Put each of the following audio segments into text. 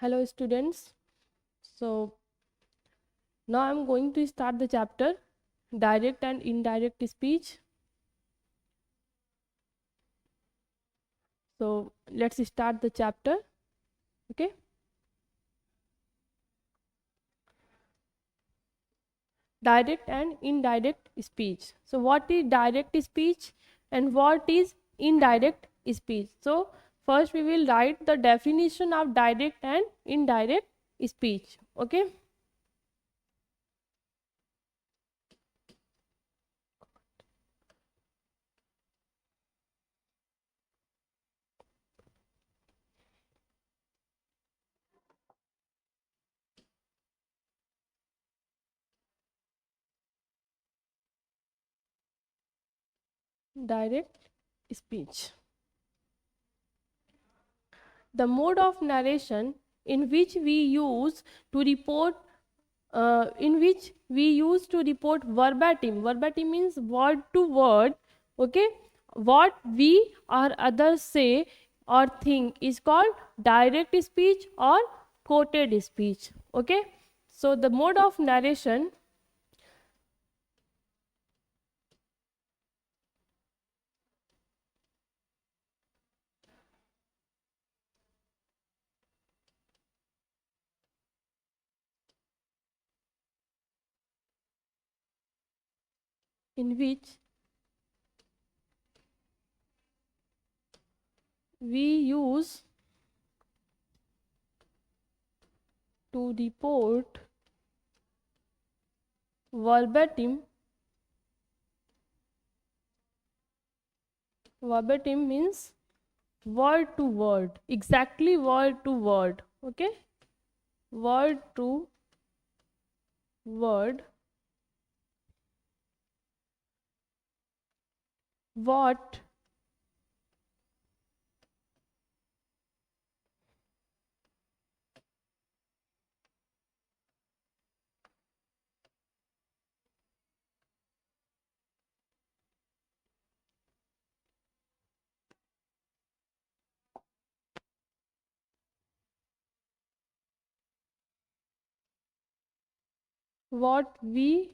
Hello students. So now I'm going to start the chapter direct and indirect speech. So let's start the chapter. Okay. Direct and indirect speech. So what is direct speech and what is indirect speech? So first we will write the definition of direct and indirect speech. Okay. Direct speech. The mode of narration in which we use to report verbatim. Verbatim means word to word. Okay, what we or others say or think is called direct speech or quoted speech. Okay, so the mode of narration in which we use to report verbatim. Verbatim means word to word, exactly word to word. Okay, word to word, what we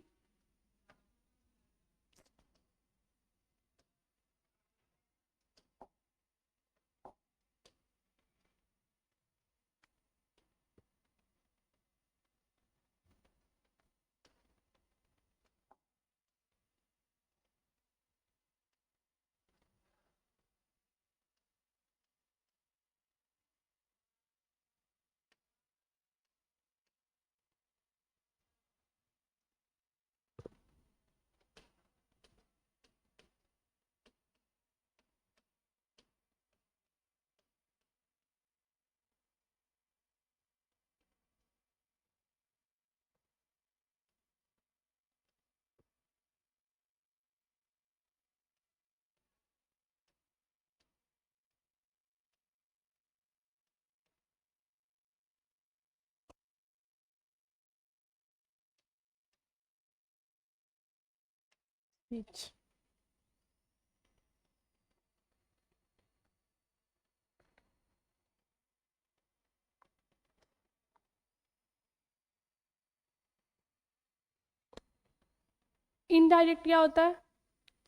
speech. Indirect क्या होता है?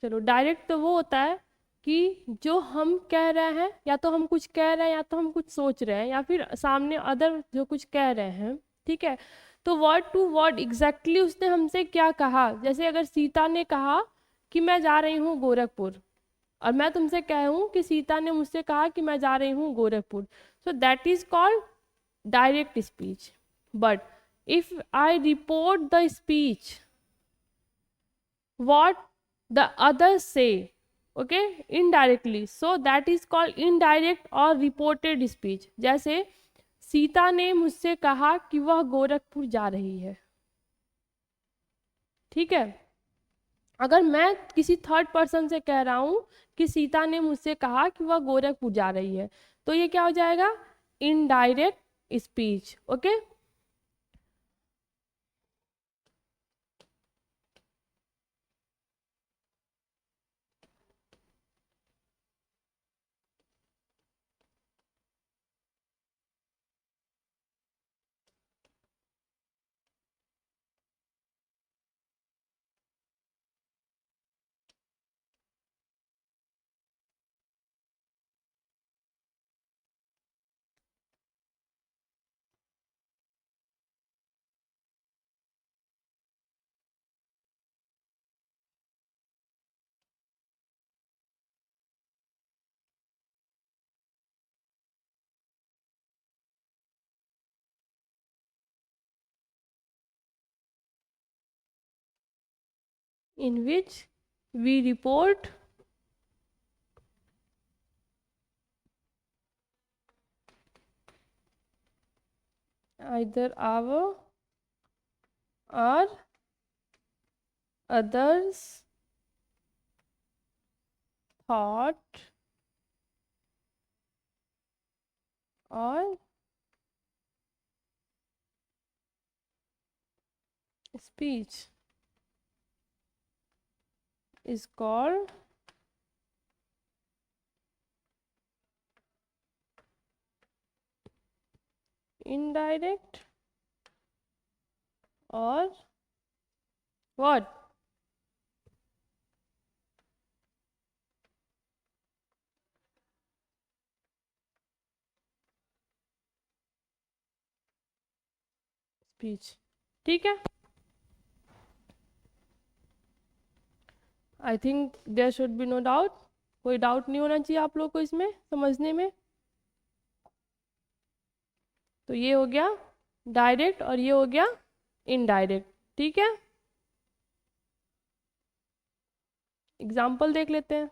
चलो, direct तो वो होता है कि जो हम कह रहे हैं, या तो हम कुछ कह रहे हैं या तो हम कुछ सोच रहे हैं, या फिर सामने अदर जो कुछ कह रहे हैं, ठीक है, तो वर्ड टू वर्ड एग्जैक्टली उसने हमसे क्या कहा। जैसे अगर सीता ने कहा कि मैं जा रही हूँ गोरखपुर, और मैं तुमसे कहूँ कि सीता ने मुझसे कहा कि मैं जा रही हूँ Gorakhpur, so that is called direct speech. But if I report the speech, what the others say, okay, indirectly, so that is called indirect or reported speech. जैसे सीता ने मुझसे कहा कि वह गोरखपुर जा रही है, ठीक है। अगर मैं किसी थर्ड पर्सन से कह रहा हूं कि सीता ने मुझसे कहा कि वह गोरखपुर जा रही है, तो ये क्या हो जाएगा? Indirect speech. Okay, in which we report either our or others' thought or speech is called indirect or what? Speech. ठीक है, I think there should be no doubt, कोई डाउट नहीं होना चाहिए आप लोग को इसमें समझने में। तो ये हो गया डायरेक्ट और ये हो गया इनडायरेक्ट, ठीक है। एग्जाम्पल देख लेते हैं।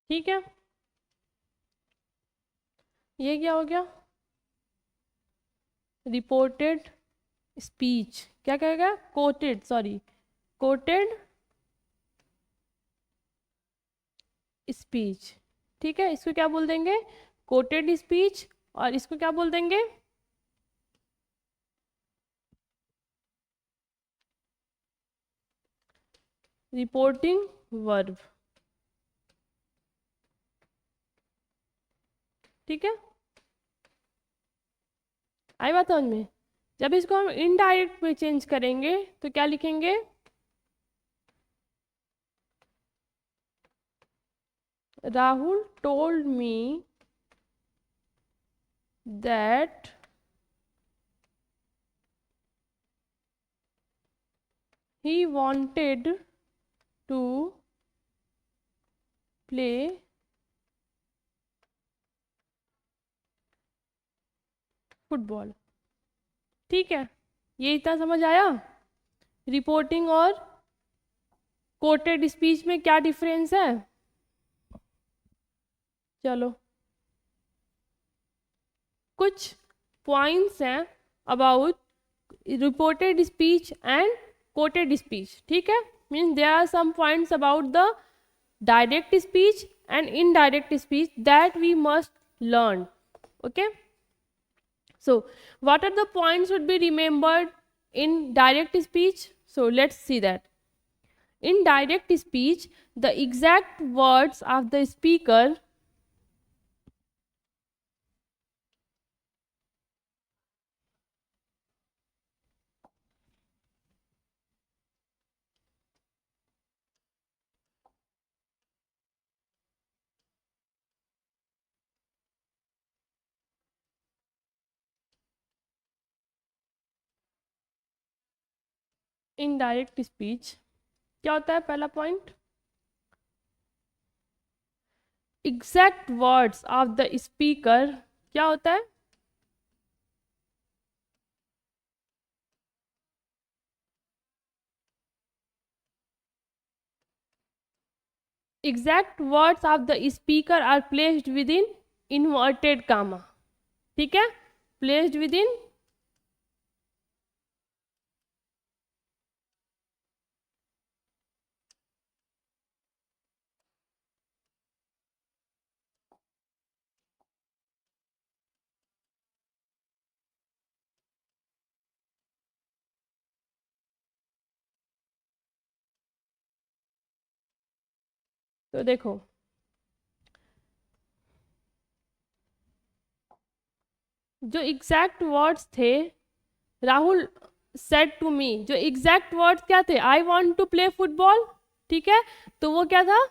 ठीक है, ये क्या हो गया, रिपोर्टेड स्पीच, क्या कहेगा, कोटेड, सॉरी, कोटेड स्पीच, ठीक है। इसको क्या बोल देंगे, कोटेड स्पीच, और इसको क्या बोल देंगे, रिपोर्टिंग वर्ब, ठीक है। आई बात समझ में। जब इसको हम इनडायरेक्ट में चेंज करेंगे तो क्या लिखेंगे, Rahul told me that he wanted to play football, ठीक है। ये इतना समझ आया। रिपोर्टिंग और कोटेड स्पीच में क्या डिफरेंस है, चलो कुछ पॉइंट्स हैं about reported speech and quoted speech, ठीक है। Means there are some points about the direct speech and indirect speech that we must learn, okay. So what are the points should be remembered in direct speech? So let's see that. In direct speech, the exact words of the speaker in direct speech, क्या होता है पहला point, exact words of the speaker, क्या होता है, exact words of the speaker are placed within inverted comma, ठीक है, placed within तो देखो, जो एग्जैक्ट वर्ड्स थे, राहुल सेड टू मी, जो एग्जैक्ट वर्ड्स क्या थे, I want to play football, ठीक है, तो वो क्या था,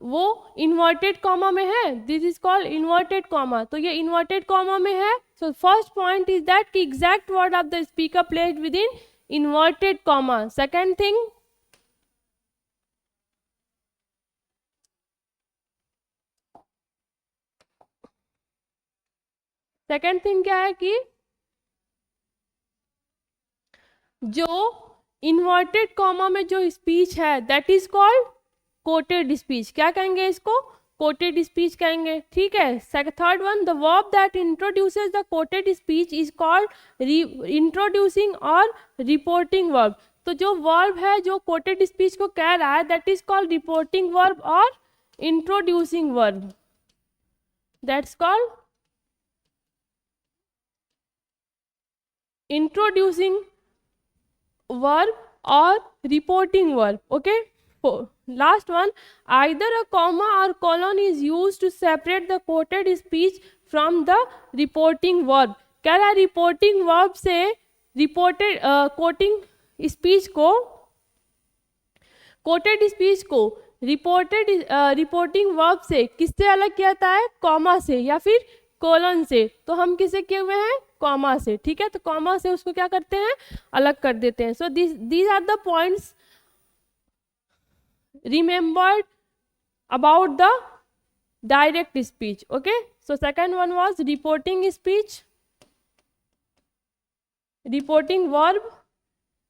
वो इन्वर्टेड कॉमा में है, this is called inverted comma, तो ये इन्वर्टेड कॉमा में है। So first point is that कि exact word of the speaker placed within inverted comma. Second thing, क्या है कि जो इन्वर्टेड कॉमा में जो स्पीच है that is called coated speech. क्या कहेंगे इसको, कोटेड स्पीच कहेंगे, ठीक है। Third one, the verb that introduces the quoted speech is called introducing और रिपोर्टिंग वर्ब। तो जो वर्ब है जो कोटेड स्पीच को कह रहा है that is called reporting verb और introducing verb, that's called introducing verb और reporting verb, okay. Last one, either a comma or colon is used to separate the quoted speech from the reporting verb। कह रहा है reporting verb से reported coating speech को, coated speech को reported reporting verb से किससे अलग किया जाता है, कॉमा से या फिर कोलन से। तो हम किसे किए हुए हैं, कॉमा से, ठीक है। तो कॉमा से उसको क्या करते हैं, अलग कर देते हैं। So these are the points remembered about the direct speech, okay। So second one was reporting speech, reporting verb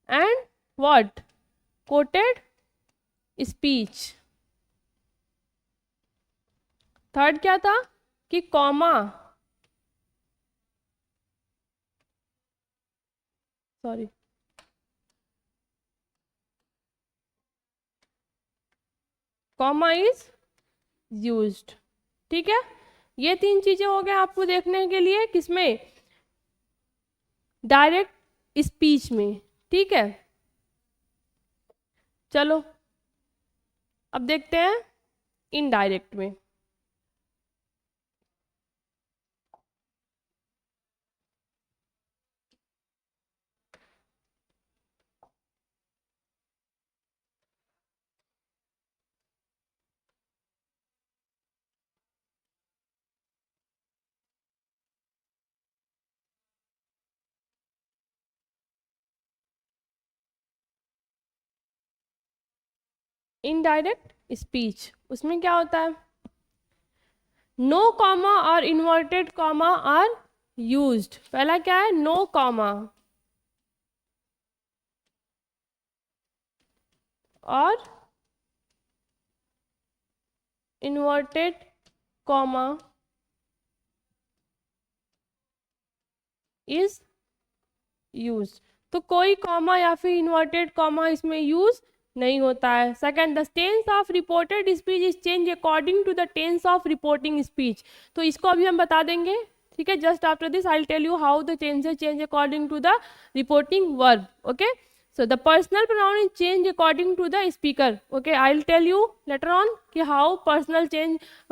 and what, quoted speech। Third क्या था कि comma, sorry, comma is used, ठीक है। ये तीन चीजें हो गए आपको देखने के लिए, किसमें, डायरेक्ट स्पीच में, ठीक है। चलो अब देखते हैं इनडायरेक्ट में। इनडायरेक्ट स्पीच, उसमें क्या होता है, नो कॉमा और इन्वर्टेड कॉमा आर यूज्ड। पहला क्या है, नो कॉमा और इन्वर्टेड कॉमा इज यूज। तो कोई कॉमा या फिर इन्वर्टेड कॉमा इसमें यूज नहीं होता है। Second, the tense of reported speech is change according to the tense of reporting speech. तो इसको अभी हम बता देंगे, ठीक है। Just after this I will tell you how the tenses change according to the reporting verb, okay. So the personal pronoun is changed according to the speaker. Okay, I'll tell you later on कि how personal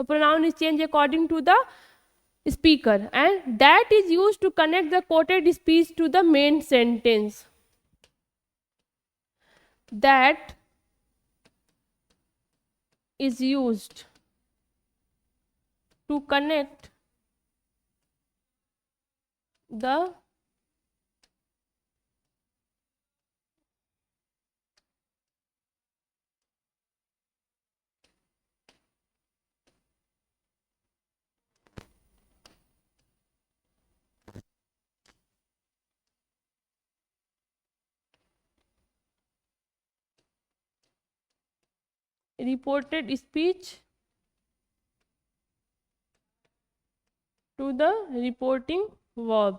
pronoun is changed according to the speaker, and that is used to connect the quoted speech to the main sentence. That is used to connect the reported speech to the reporting verb।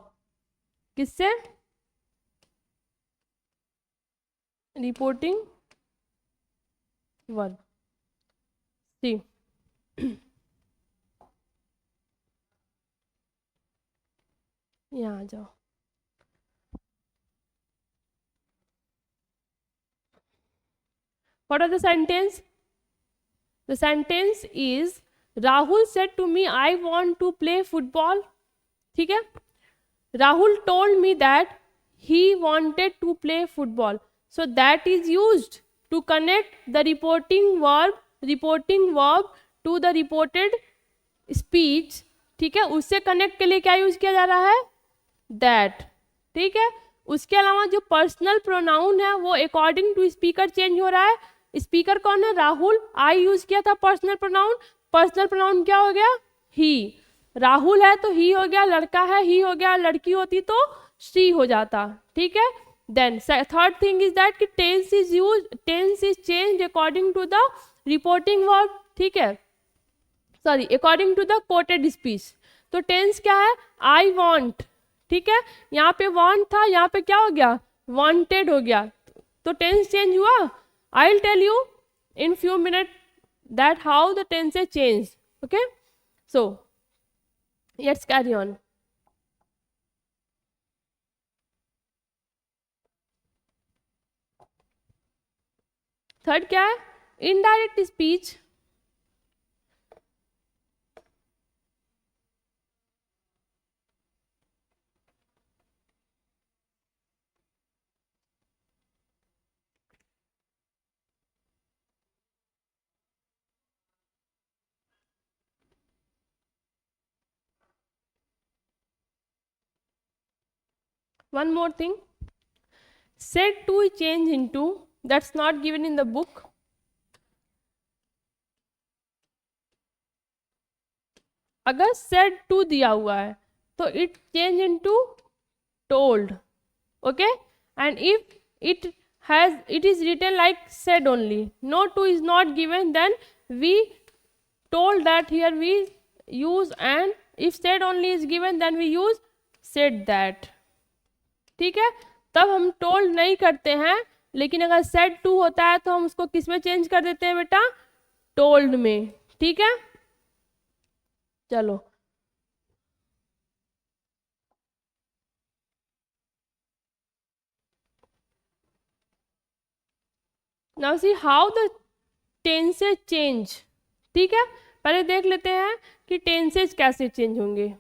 किससे, reporting verb. See यहाँ आ जाओ। What are the sentence? The sentence is Rahul said to me I want to play football. ठीक है, Rahul told me that he wanted to play football. So that is used to connect the reporting verb to the reported speech. ठीक है, उससे connect के लिए क्या use किया जा रहा है, that. ठीक है, उसके अलावा जो पर्सनल प्रोनाउन है वो अकॉर्डिंग टू स्पीकर चेंज हो रहा है. स्पीकर कौन है, राहुल. आई यूज किया था पर्सनल प्रोनाउन क्या हो गया, ही. राहुल है तो ही हो गया, लड़का है ही हो गया, लड़की होती तो शी हो जाता. ठीक है, then third thing is that कि tense is change according to the reporting verb. ठीक है, sorry, according to the quoted speech. तो टेंस क्या है, आई वॉन्ट. ठीक है, यहाँ पे वॉन्ट था, यहाँ पे क्या हो गया, वॉन्टेड हो गया. तो टेंस चेंज हुआ. I will tell you in few minute that how the tense is change. Okay, so let's carry on. Third क्या है, indirect speech. One more thing, said to change into, that's not given in the book. अगर said to दिया हुआ है तो it change into told. Okay, and if it is written like said only, no to is not given, then we told that here we use, and if said only is given then we use said that. ठीक है, तब हम told नहीं करते हैं, लेकिन अगर said to होता है तो हम उसको किस में चेंज कर देते हैं बेटा, told में. ठीक है, चलो. Now see how the tenses change. ठीक है, पहले देख लेते हैं कि टेंसेज कैसे चेंज होंगे.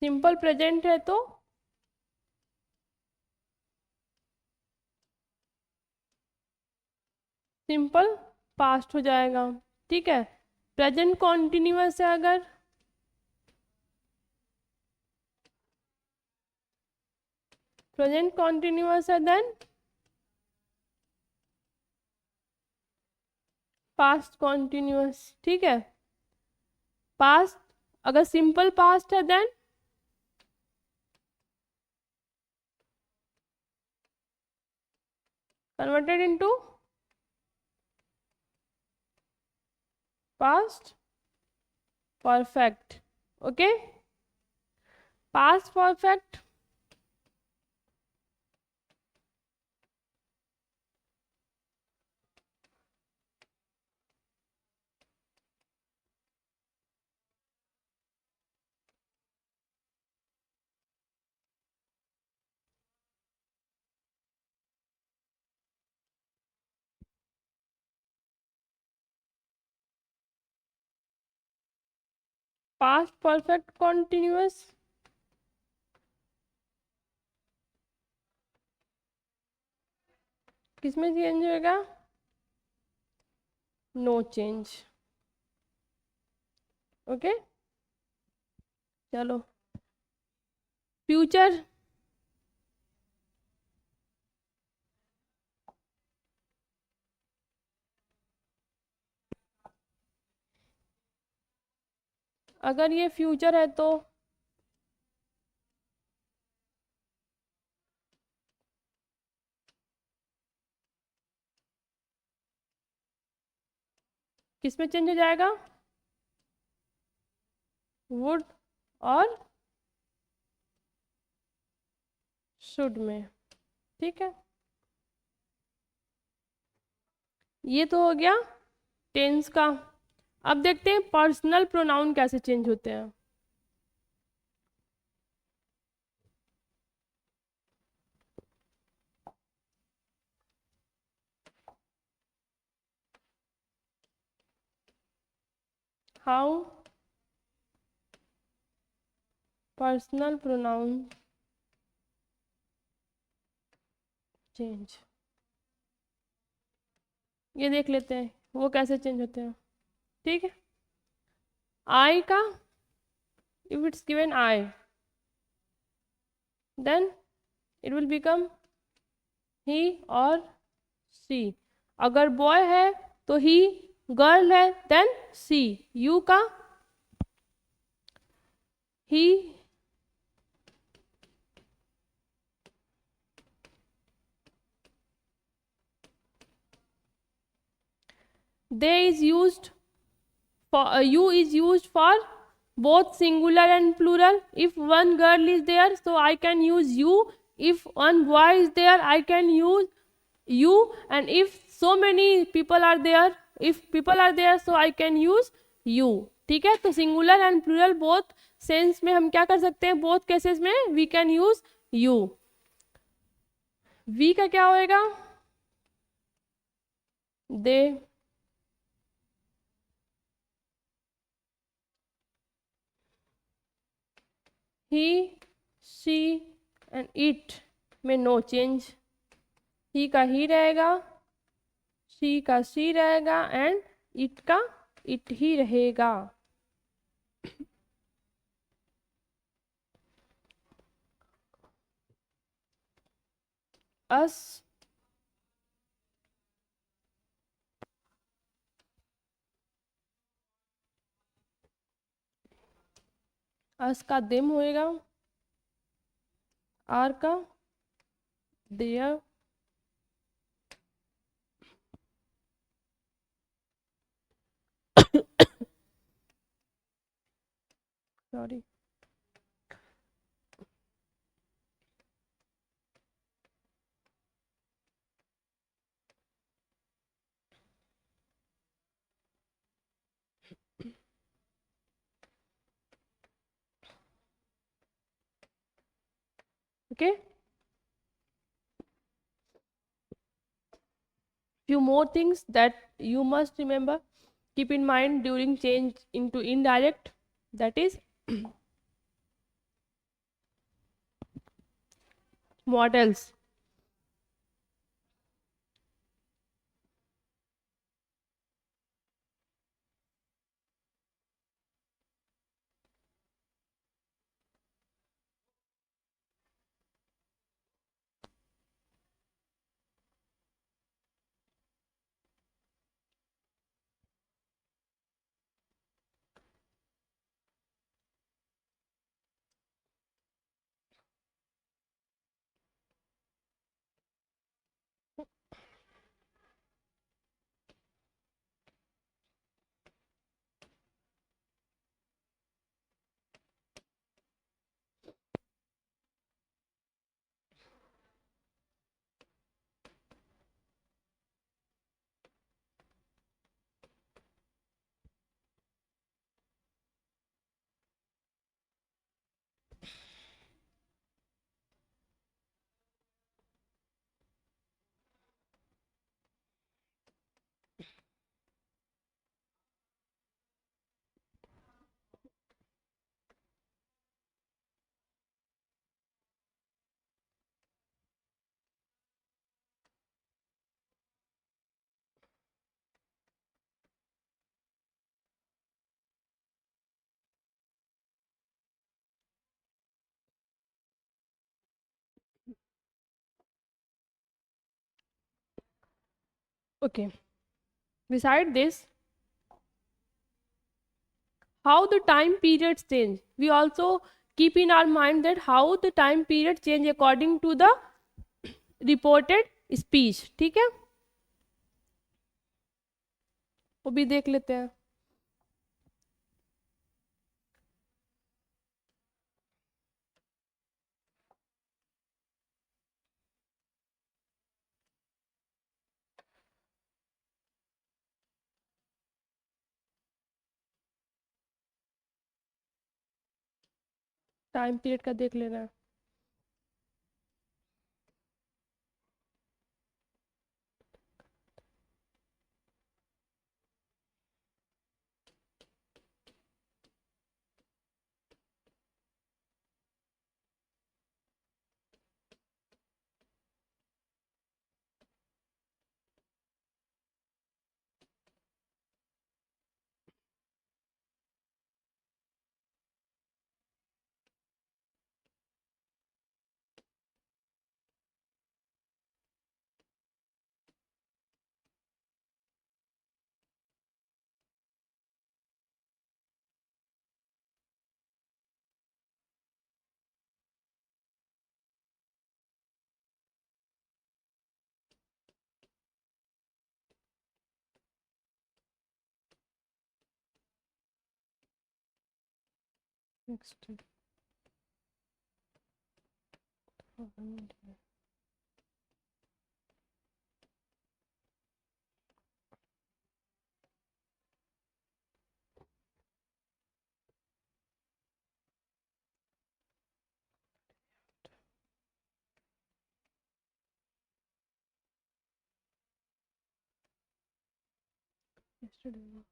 सिंपल प्रेजेंट है तो सिंपल पास्ट हो जाएगा. ठीक है, प्रेजेंट कॉन्टिन्यूअस है, अगर प्रेजेंट कॉन्टिन्यूअस है देन पास्ट कॉन्टिन्यूअस. ठीक है, पास्ट अगर सिंपल पास्ट है then converted into past perfect. Okay, past perfect past perfect continuous, किसमें चेंज होएगा? No change. ओके, चलो फ्यूचर। अगर ये फ्यूचर है तो किसमें चेंज हो जाएगा? वुड और शुड में। ठीक है, ये तो हो गया टेंस का। अब देखते हैं पर्सनल प्रोनाउन कैसे चेंज होते हैं। हाउ पर्सनल प्रोनाउन चेंज, ये देख लेते हैं वो कैसे चेंज होते हैं। ठीक है, आई का, if it's given I, then it will become he और सी। अगर बॉय है तो ही, गर्ल है देन सी। यू का he, they is used for, you is used for both singular and plural. If one girl is there so I can use you, if one boy is there I can use you, and if so many people are there, if people are there so I can use you। ठीक है, तो singular and plural both sense में हम क्या कर सकते हैं? Both cases में we can use you. We का क्या होएगा? They, he, she and it में नो चेंज। ही का ही रहेगा, शी का सी रहेगा एंड इट का इट ही रहेगा। अस, अस का देम होएगा, आर का their, sorry, okay, few more things that you must remember, keep in mind during change into indirect, that is models। Okay. Beside this, how the time periods change. We also keep in our mind that how the time period change according to the reported speech. ठीक है, वो भी देख लेते हैं. Time period का देख लेना है. Next. yesterday.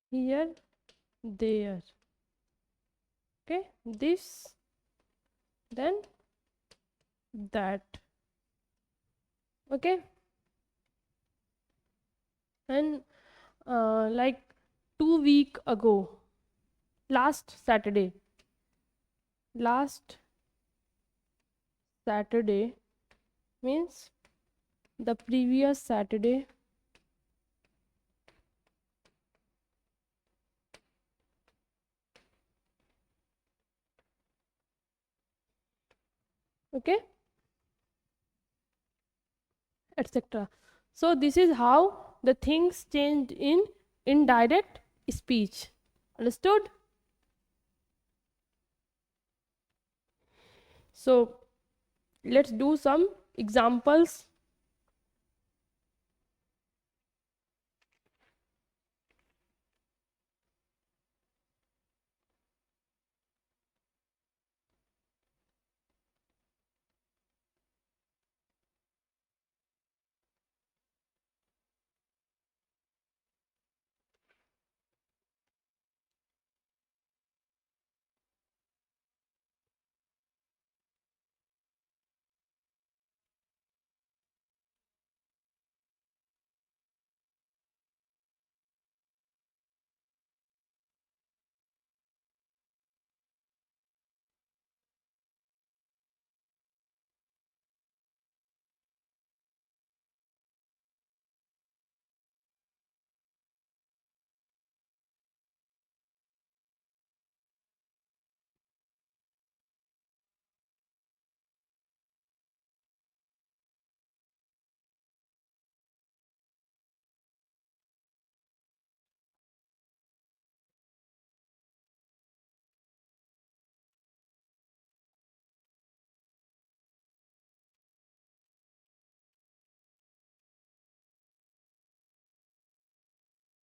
Here, there. Okay, this, then that. Okay, and like 2 week ago, last Saturday, last Saturday means the previous Saturday. Okay, etc. So this is how the things changed in indirect speech. Understood? So let's do some examples.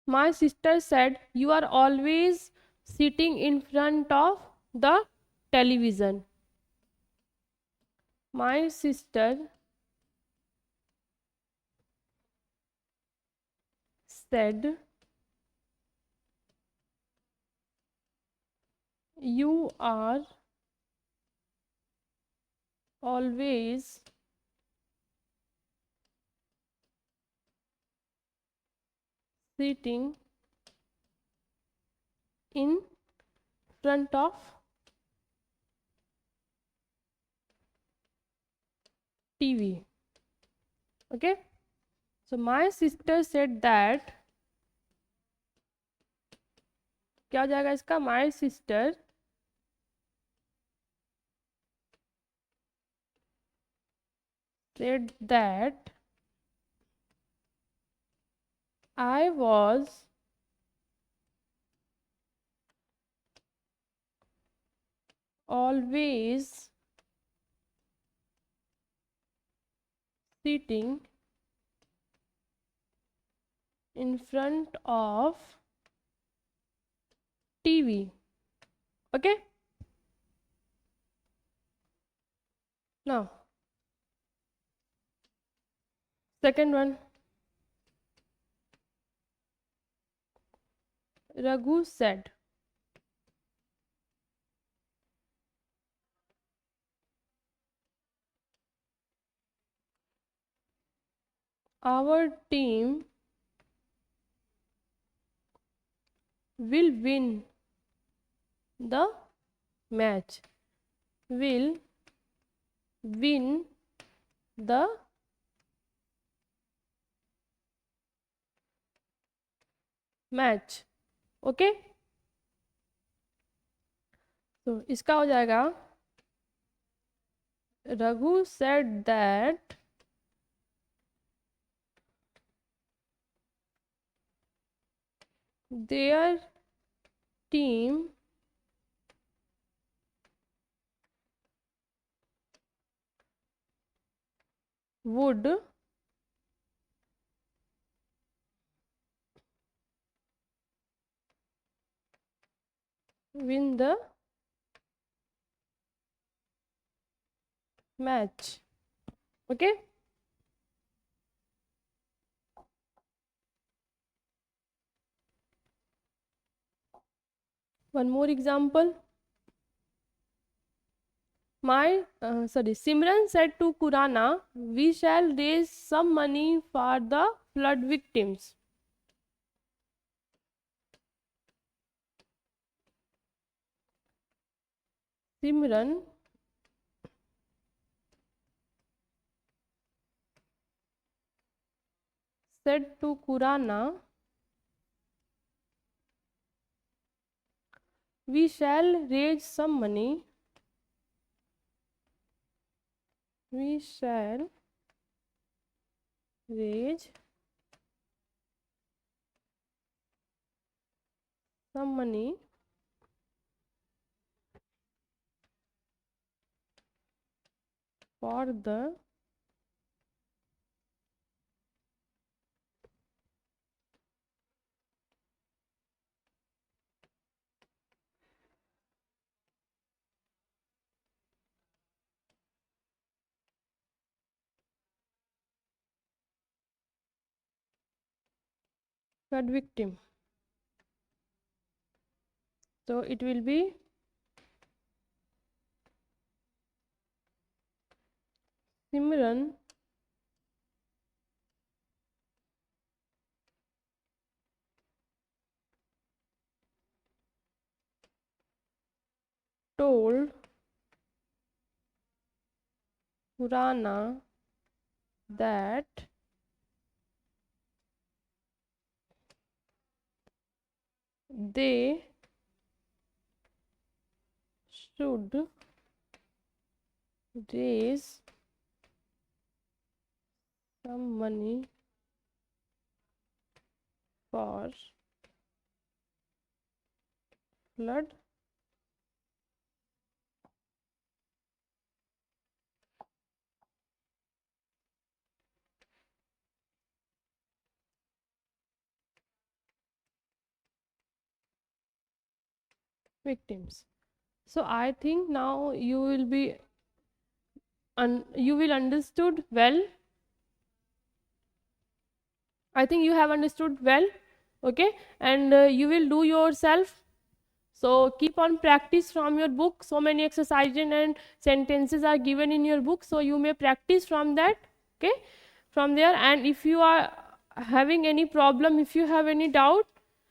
My sister said, you are always sitting in front of the television. My sister said, you are always sitting in front of TV. Okay, so my sister said that, क्या हो जाएगा इसका? My sister said that I was always sitting in front of TV. Okay, now second one. Raghu said, our team will win the match. Will win the match. Okay, तो इसका हो जाएगा, Raghu said that their team would win the match. Okay, one more example. Simran said to Kurana, we shall raise some money for the flood victims. Simran said to Kurana, we shall raise some money. We shall raise some money for the flood victim. So it will be Simran told Kurana that they should raise some money for flood victims. So I think now you will be you will understood well. I think you have understood well, okay, and you will do yourself. So keep on practice from your book. So many exercises and sentences are given in your book, so you may practice from that, okay, from there. And if you are having any problem, if you have any doubt,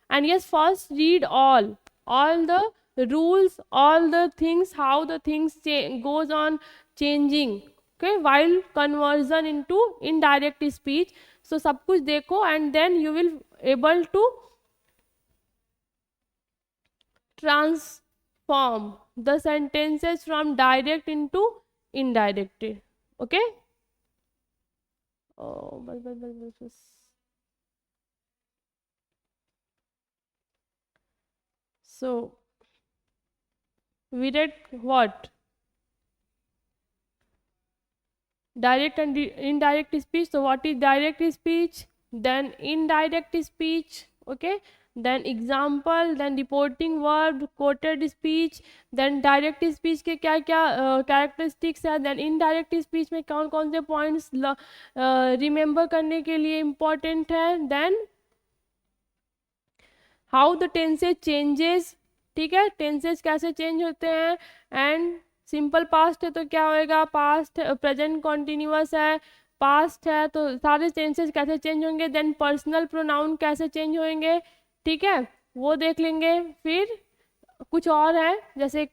and yes, first read all the rules, all the things, how the things goes on changing, okay, while conversion into indirect speech. So सब कुछ देखो, and then you will able to transform the sentences from direct into indirect, okay. Oh, bas. So we read what? Direct and indirect speech. So what is direct speech, then indirect speech, okay, then example, then reporting verb, quoted speech, then direct speech के क्या क्या characteristics है, then indirect speech में कौन कौन से points remember करने के लिए important है, then how the tenses changes, ठीक है, टेंसेस कैसे चेंज होते हैं, एंड सिंपल पास्ट है तो क्या होएगा, पास्ट प्रेजेंट कॉन्टिन्यूअस है, पास्ट है तो सारे टेंसेस कैसे चेंज होंगे, देन पर्सनल प्रोनाउन कैसे चेंज होंगे, ठीक है, वो देख लेंगे। फिर कुछ और है जैसे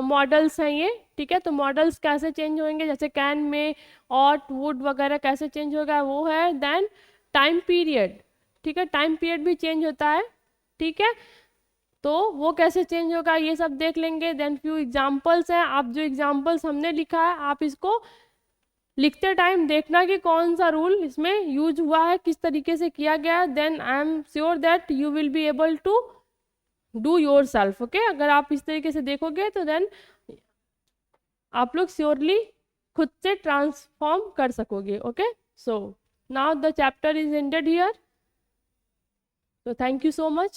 मॉडल्स हैं ये, ठीक है, तो मॉडल्स कैसे चेंज होंगे, जैसे कैन में, ऑट, वुड वगैरह कैसे चेंज होगा वो है। देन टाइम पीरियड, ठीक है, टाइम पीरियड भी चेंज होता है, ठीक है, तो वो कैसे चेंज होगा ये सब देख लेंगे। देन फ्यू एग्जांपल्स हैं, आप जो एग्जांपल्स हमने लिखा है आप इसको लिखते टाइम देखना कि कौन सा रूल इसमें यूज हुआ है, किस तरीके से किया गया है, then I am sure that you will be able to do yourself, okay. अगर आप इस तरीके से देखोगे तो देन आप लोग श्योरली खुद से ट्रांसफॉर्म कर सकोगे, okay. So now the chapter is ended here, so thank you so much.